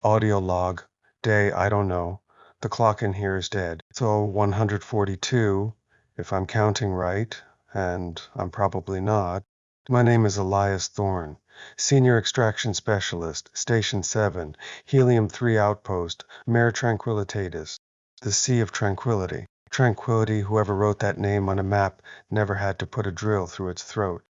Audio log. Day, I don't know. The clock in here is dead. So 142, if I'm counting right, and I'm probably not. My name is Elias Thorne, Senior Extraction Specialist, Station 7, Helium-3 Outpost, Mare Tranquillitatis. The Sea of Tranquility. Tranquility, whoever wrote that name on a map never had to put a drill through its throat.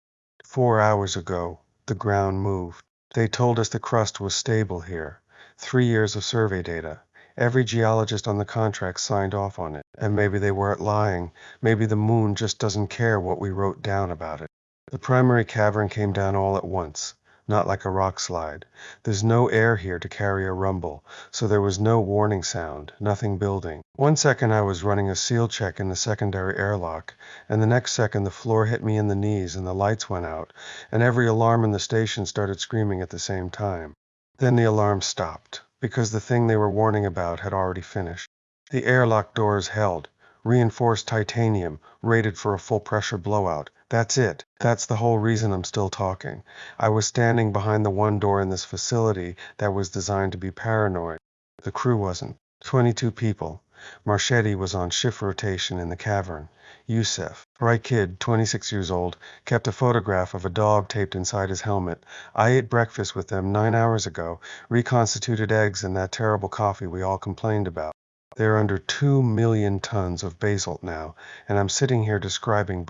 4 hours ago, the ground moved. They told us the crust was stable here. 3 years of survey data. Every geologist on the contract signed off on it. And maybe they weren't lying. Maybe the moon just doesn't care what we wrote down about it. The primary cavern came down all at once, not like a rock slide. There's no air here to carry a rumble, so there was no warning sound, nothing building. 1 second I was running a seal check in the secondary airlock, and the next second the floor hit me in the knees and the lights went out, and every alarm in the station started screaming at the same time. Then the alarm stopped, because the thing they were warning about had already finished. The airlock doors held. Reinforced titanium, rated for a full pressure blowout. That's it. That's the whole reason I'm still talking. I was standing behind the one door in this facility that was designed to be paranoid. The crew wasn't. 22 people. Marchetti was on shift rotation in the cavern. Youssef, bright kid, 26 years old, kept a photograph of a dog taped inside his helmet. I ate breakfast with them 9 hours ago, reconstituted eggs and that terrible coffee we all complained about. They're under 2 million tons of basalt now, and I'm sitting here describing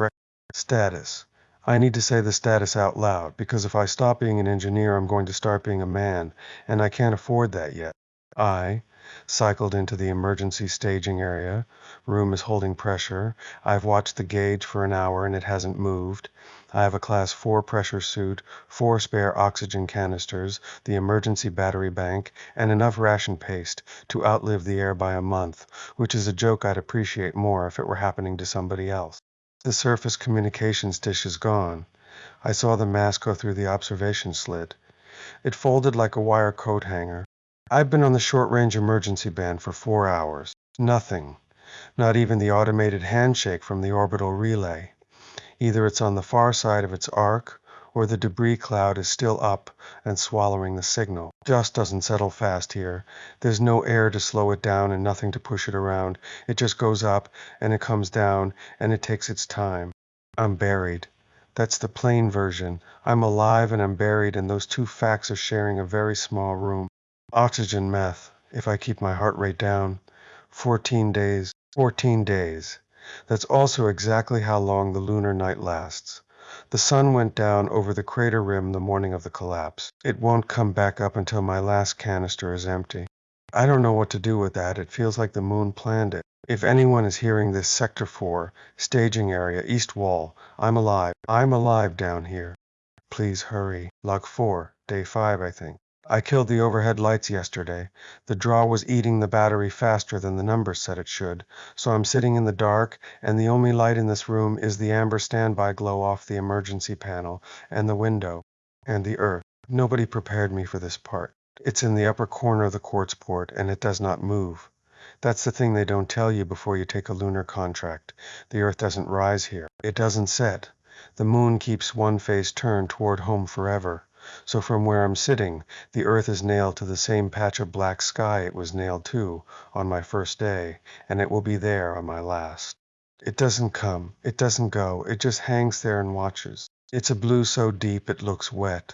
status. I need to say the status out loud, because if I stop being an engineer, I'm going to start being a man, and I can't afford that yet. I cycled into the emergency staging area. Room is holding pressure. I've watched the gauge for an hour and it hasn't moved. I have a class 4 pressure suit, 4 spare oxygen canisters, the emergency battery bank, and enough ration paste to outlive the air by a month, which is a joke I'd appreciate more if it were happening to somebody else. The surface communications dish is gone. I saw the mask go through the observation slit. It folded like a wire coat hanger. I've been on the short-range emergency band for 4 hours. Nothing. Not even the automated handshake from the orbital relay. Either it's on the far side of its arc, or the debris cloud is still up and swallowing the signal. Dust doesn't settle fast here. There's no air to slow it down and nothing to push it around. It just goes up, and it comes down, and it takes its time. I'm buried. That's the plain version. I'm alive and I'm buried, and those two facts are sharing a very small room. Oxygen meth, if I keep my heart rate down. 14 days. 14 days. That's also exactly how long the lunar night lasts. The sun went down over the crater rim the morning of the collapse. It won't come back up until my last canister is empty. I don't know what to do with that. It feels like the moon planned it. If anyone is hearing this, Sector 4, staging area, East Wall, I'm alive. I'm alive down here. Please hurry. Log 4, day 5, I think. I killed the overhead lights yesterday. The draw was eating the battery faster than the numbers said it should, so I'm sitting in the dark, and the only light in this room is the amber standby glow off the emergency panel, and the window, and the earth. Nobody prepared me for this part. It's in the upper corner of the quartz port, and it does not move. That's the thing they don't tell you before you take a lunar contract. The earth doesn't rise here. It doesn't set. The moon keeps one face turned toward home forever. So from where I'm sitting, the earth is nailed to the same patch of black sky it was nailed to on my first day, and it will be there on my last. It doesn't come. It doesn't go. It just hangs there and watches. It's a blue so deep it looks wet.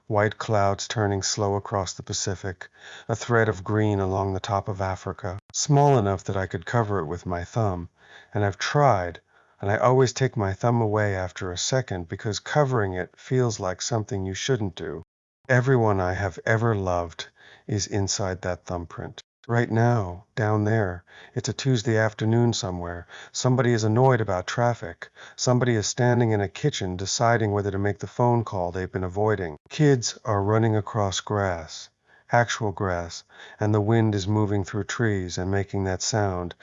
White clouds turning slow across the Pacific, a thread of green along the top of Africa, small enough that I could cover it with my thumb, and I've tried, and I always take my thumb away after a second because covering it feels like something you shouldn't do. Everyone I have ever loved is inside that thumbprint. Right now, down there, it's a Tuesday afternoon somewhere. Somebody is annoyed about traffic. Somebody is standing in a kitchen deciding whether to make the phone call they've been avoiding. Kids are running across grass. Actual grass, and the wind is moving through trees and making that sound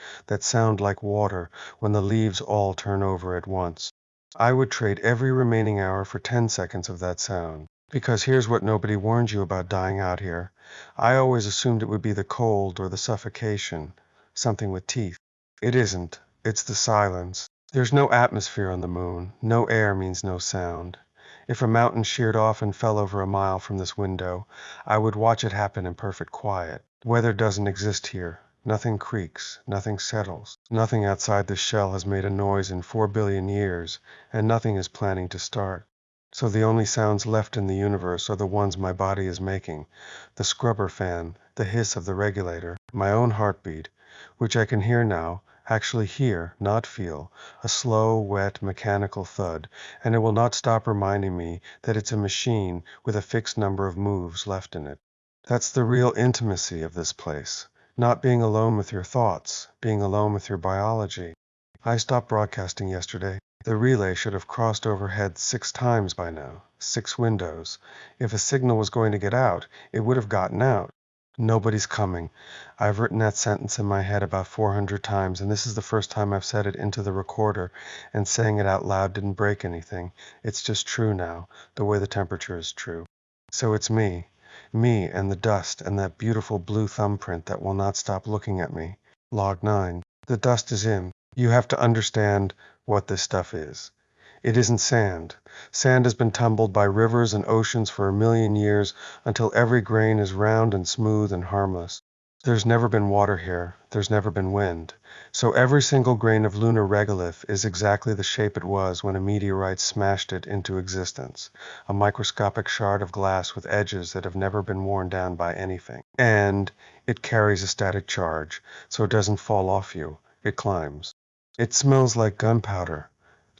like water when the leaves all turn over at once. I would trade every remaining hour for 10 seconds of that sound. Because here's what nobody warned you about dying out here. I always assumed it would be the cold or the suffocation, something with teeth. It isn't. It's the silence. There's no atmosphere on the moon. No air means no sound. If a mountain sheared off and fell over a mile from this window, I would watch it happen in perfect quiet. Weather doesn't exist here. Nothing creaks, nothing settles. Nothing outside this shell has made a noise in 4 billion years, and nothing is planning to start. So the only sounds left in the universe are the ones my body is making: the scrubber fan, the hiss of the regulator, my own heartbeat, which I can hear now, actually hear, not feel, a slow, wet, mechanical thud, and it will not stop reminding me that it's a machine with a fixed number of moves left in it. That's the real intimacy of this place, not being alone with your thoughts, being alone with your biology. I stopped broadcasting yesterday. The relay should have crossed overhead 6 times by now, 6 windows. If a signal was going to get out, it would have gotten out. Nobody's coming. I've written that sentence in my head about 400 times, and this is the first time I've said it into the recorder, and saying it out loud didn't break anything. It's just true now, the way the temperature is true. So it's me and the dust and that beautiful blue thumbprint that will not stop looking at me. Log 9. The dust is in. You have to understand what this stuff is. It isn't sand. Sand has been tumbled by rivers and oceans for 1 million years until every grain is round and smooth and harmless. There's never been water here. There's never been wind. So every single grain of lunar regolith is exactly the shape it was when a meteorite smashed it into existence, a microscopic shard of glass with edges that have never been worn down by anything. And it carries a static charge, so it doesn't fall off you. It climbs. It smells like gunpowder.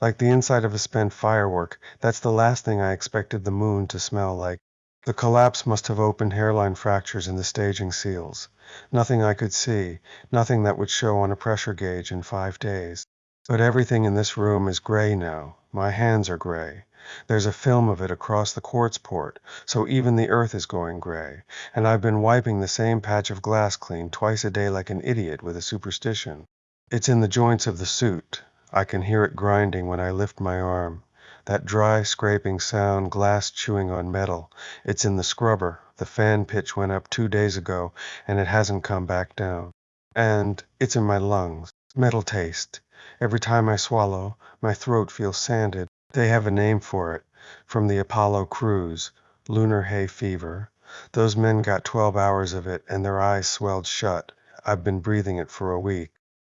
Like the inside of a spent firework. That's the last thing I expected the moon to smell like. The collapse must have opened hairline fractures in the staging seals. Nothing I could see, nothing that would show on a pressure gauge in 5 days. But everything in this room is gray now. My hands are gray. There's a film of it across the quartz port, so even the earth is going gray. And I've been wiping the same patch of glass clean twice a day like an idiot with a superstition. It's in the joints of the suit. I can hear it grinding when I lift my arm. That dry, scraping sound, glass chewing on metal. It's in the scrubber. The fan pitch went up 2 days ago, and it hasn't come back down. And it's in my lungs. Metal taste. Every time I swallow, my throat feels sanded. They have a name for it. From the Apollo cruise. Lunar hay fever. Those men got 12 hours of it, and their eyes swelled shut. I've been breathing it for a week.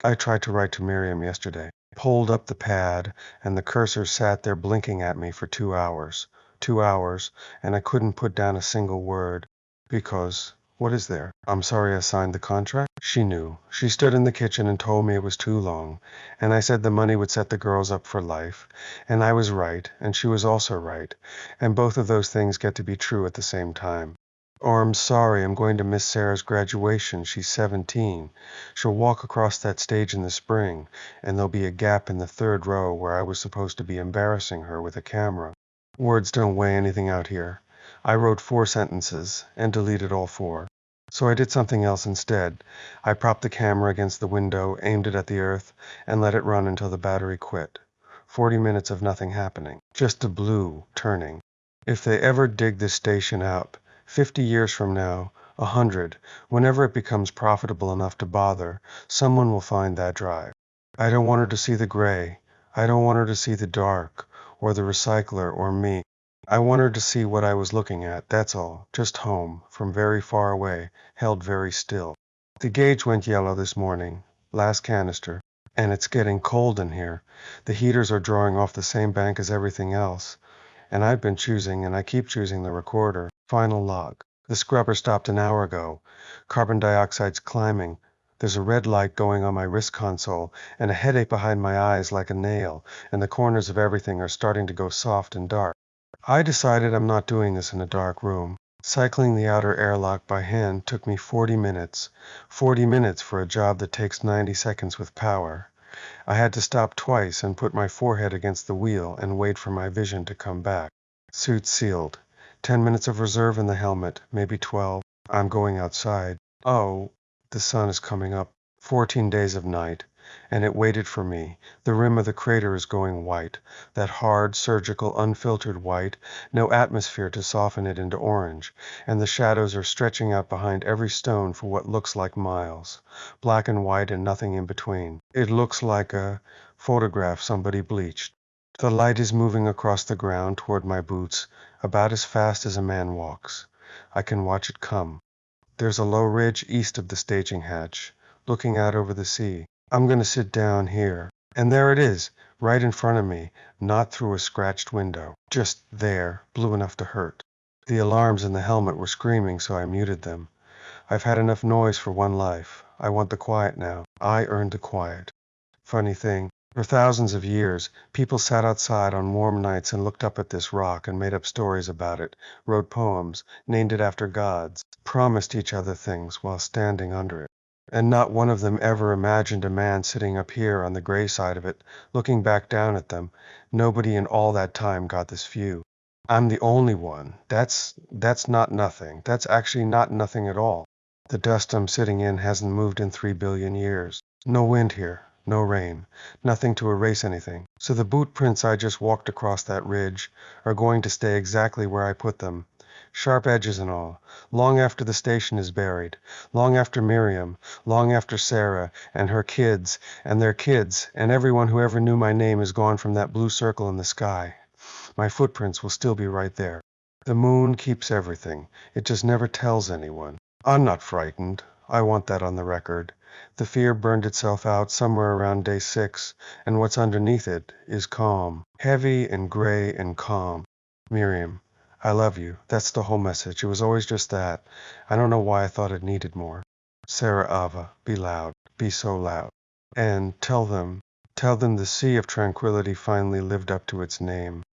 I tried to write to Miriam yesterday. Pulled up the pad, and the cursor sat there blinking at me for 2 hours. 2 hours, and I couldn't put down a single word. Because, what is there? I'm sorry I signed the contract? She knew. She stood in the kitchen and told me it was too long, and I said the money would set the girls up for life, and I was right, and she was also right, and both of those things get to be true at the same time. Or I'm sorry I'm going to miss Sarah's graduation. She's 17. She'll walk across that stage in the spring, and there'll be a gap in the 3rd row where I was supposed to be embarrassing her with a camera. Words don't weigh anything out here. I wrote 4 sentences, and deleted all 4. So I did something else instead. I propped the camera against the window, aimed it at the earth, and let it run until the battery quit. 40 minutes of nothing happening. Just a blue, turning. If they ever dig this station up, 50 years from now, 100, whenever it becomes profitable enough to bother, someone will find that drive. I don't want her to see the gray. I don't want her to see the dark, or the recycler, or me. I want her to see what I was looking at, that's all. Just home, from very far away, held very still. The gauge went yellow this morning, last canister, and it's getting cold in here. The heaters are drawing off the same bank as everything else. And I've been choosing, and I keep choosing the recorder. Final log. The scrubber stopped an hour ago. Carbon dioxide's climbing. There's a red light going on my wrist console, and a headache behind my eyes like a nail, and the corners of everything are starting to go soft and dark. I decided I'm not doing this in a dark room. Cycling the outer airlock by hand took me 40 minutes. 40 minutes for a job that takes 90 seconds with power. I had to stop twice and put my forehead against the wheel and wait for my vision to come back. Suit sealed. 10 minutes of reserve in the helmet, maybe 12. I'm going outside. Oh, the sun is coming up. 14 days of night. And it waited for me. The rim of the crater is going white. That hard, surgical, unfiltered white. No atmosphere to soften it into orange. And the shadows are stretching out behind every stone for what looks like miles. Black and white and nothing in between. It looks like a photograph somebody bleached. The light is moving across the ground toward my boots about as fast as a man walks. I can watch it come. There's a low ridge east of the staging hatch, looking out over the sea. I'm going to sit down here. And there it is, right in front of me, not through a scratched window. Just there, blue enough to hurt. The alarms in the helmet were screaming, so I muted them. I've had enough noise for one life. I want the quiet now. I earned the quiet. Funny thing, for thousands of years, people sat outside on warm nights and looked up at this rock and made up stories about it, wrote poems, named it after gods, promised each other things while standing under it. And not one of them ever imagined a man sitting up here on the gray side of it, looking back down at them. Nobody in all that time got this view. I'm the only one. That's not nothing. That's actually not nothing at all. The dust I'm sitting in hasn't moved in 3 billion years. No wind here. No rain, nothing to erase anything. So the boot prints I just walked across that ridge are going to stay exactly where I put them, sharp edges and all, long after the station is buried, long after Miriam, long after Sarah and her kids and their kids and everyone who ever knew my name is gone from that blue circle in the sky. My footprints will still be right there. The moon keeps everything. It just never tells anyone. I'm not frightened. I want that on the record. The fear burned itself out somewhere around day 6, and what's underneath it is calm. Heavy and gray and calm. Miriam, I love you. That's the whole message. It was always just that. I don't know why I thought it needed more. Sarah Ava, be loud. Be so loud. And tell them the sea of tranquility finally lived up to its name.